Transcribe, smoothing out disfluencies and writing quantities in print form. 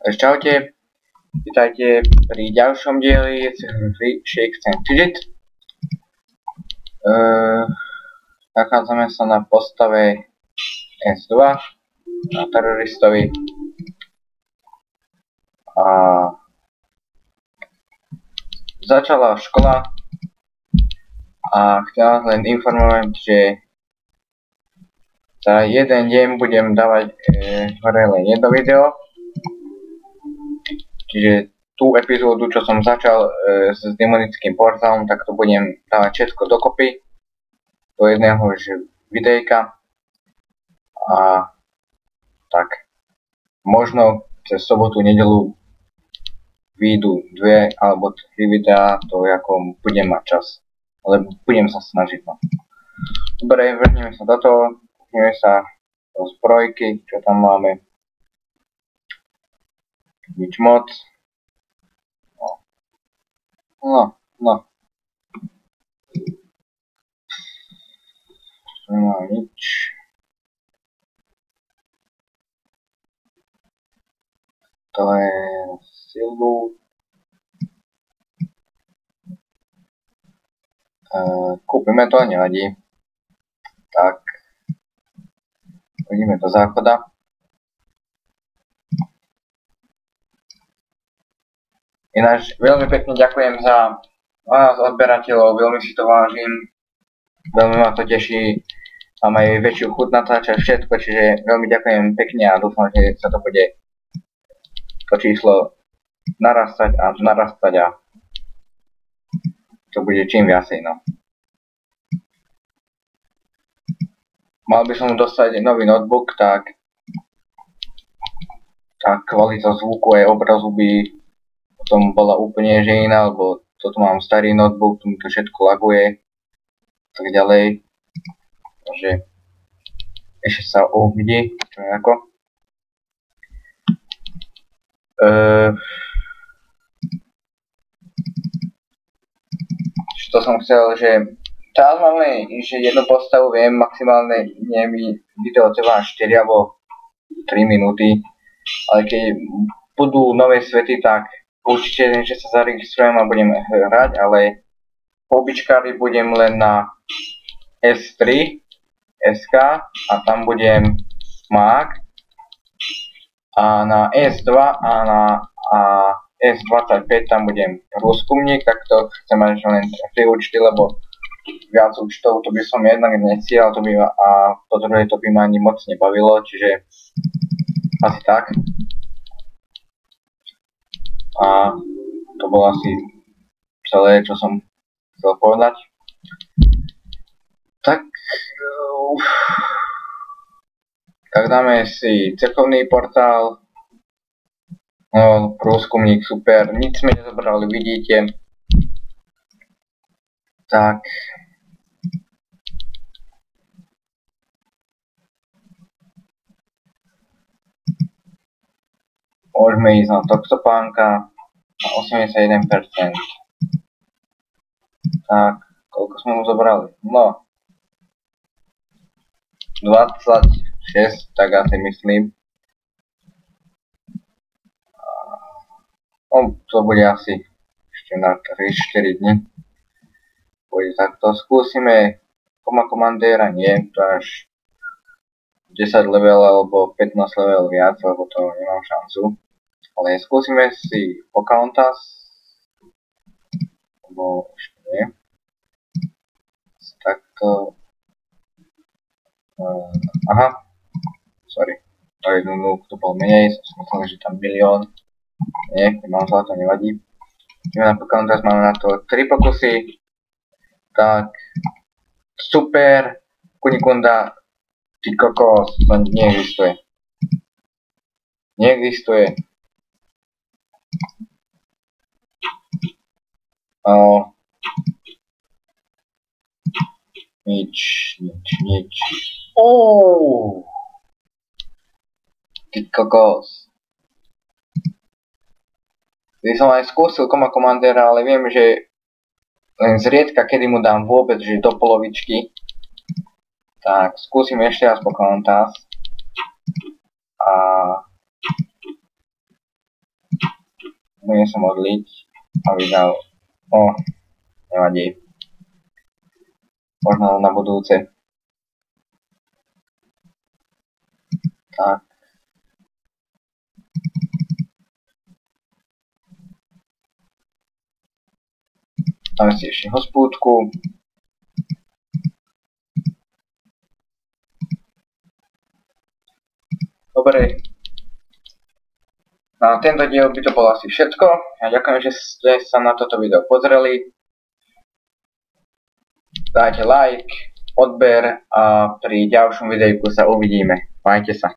Čaute, vítajte pri ďalšom dieli Shakes and Fidget. Nachádzame sa na postave S2, na teroristovi. A začala škola a chcem vás len informovať, že za jeden deň budem dávať hore len jedno video. Čiže tú epizódu, čo som začal s demonickým portálom, tak to budem dávať všetko dokopy do jedného videjka. A tak možno cez sobotu, nedeľu výjdu 2 alebo 3 videá, to ako budem mať čas. Ale budem sa snažiť, no. Dobre, vrhneme sa do toho, vrhneme sa do zbrojky, čo tam máme. Nič moc. No. Nemá nič. To je silu. Kúpime to, nevadí. Tak. Ideme do záchoda. Ináč veľmi pekne ďakujem za vás odberateľov, veľmi si to vážim, veľmi ma to teší a majú väčšiu chuť natáčať všetko, čiže veľmi ďakujem pekne a dúfam, že sa to bude to číslo narastať a to bude čím viacej, no. Mal by som dostať nový notebook, tak tá kvalita zvuku aj obrazu by potom bola úplne že iná, lebo toto mám starý notebook, tu mi to všetko laguje tak ďalej. Takže ešte sa uvidí, čo je ako. Čo som chcel, že teraz máme že jednu postavu, viem, maximálne mi video trvá 4 alebo 3 minúty, ale keď budú nové svety, tak určite, že sa zaregistrujem a budem hrať, ale po obyčkári budem len na S3, SK a tam budem Mák a na S2 a na S25 tam budem prúskumník, tak to chcem mať len 3 účty, lebo viac účtov to by som jednak nesiel a po druhé to by ma ani moc nebavilo, čiže asi tak. A to bolo asi celé, čo som chcel povedať. Tak dáme si cerkovný portál. No, prúskumník, super, nič sme nezobrali, vidíte. Tak. Môžeme ísť na toxopánka na 81%. Tak, koľko sme mu zobrali? No. 26, tak asi myslím. No, to bude asi ešte na 3-4 dni. Bude takto. Skúsime Koma komandéra, nie, to až 10 level alebo 15 level viac, lebo to nemám šancu. Ale skúsime si Pocahontas, alebo ešte nie. Takto. Aha, sorry. To je jednu, to bol menej, som myslel, že tam milión. Nie, nemám zlato, nevadí. Ideme na Pocahontas, máme na to 3 pokusy. Tak, super, Kunikunda, ty kokos, to neexistuje. Neexistuje. Nič. Ty kokos. Keď som aj skúsil Koma komandéra, ale viem, že len zriedka, kedy mu dám vôbec, že do polovičky. Tak, skúsim ešte raz Pocahontas. A budem sa modliť a vydal. Nevadí. Možno na budúce. Tak. Dáme si ešte hospúdku. Dobre. Na tento diel by to bolo asi všetko. Ja ďakujem, že ste sa na toto video pozreli. Dajte like, odber a pri ďalšom videjku sa uvidíme. Majte sa.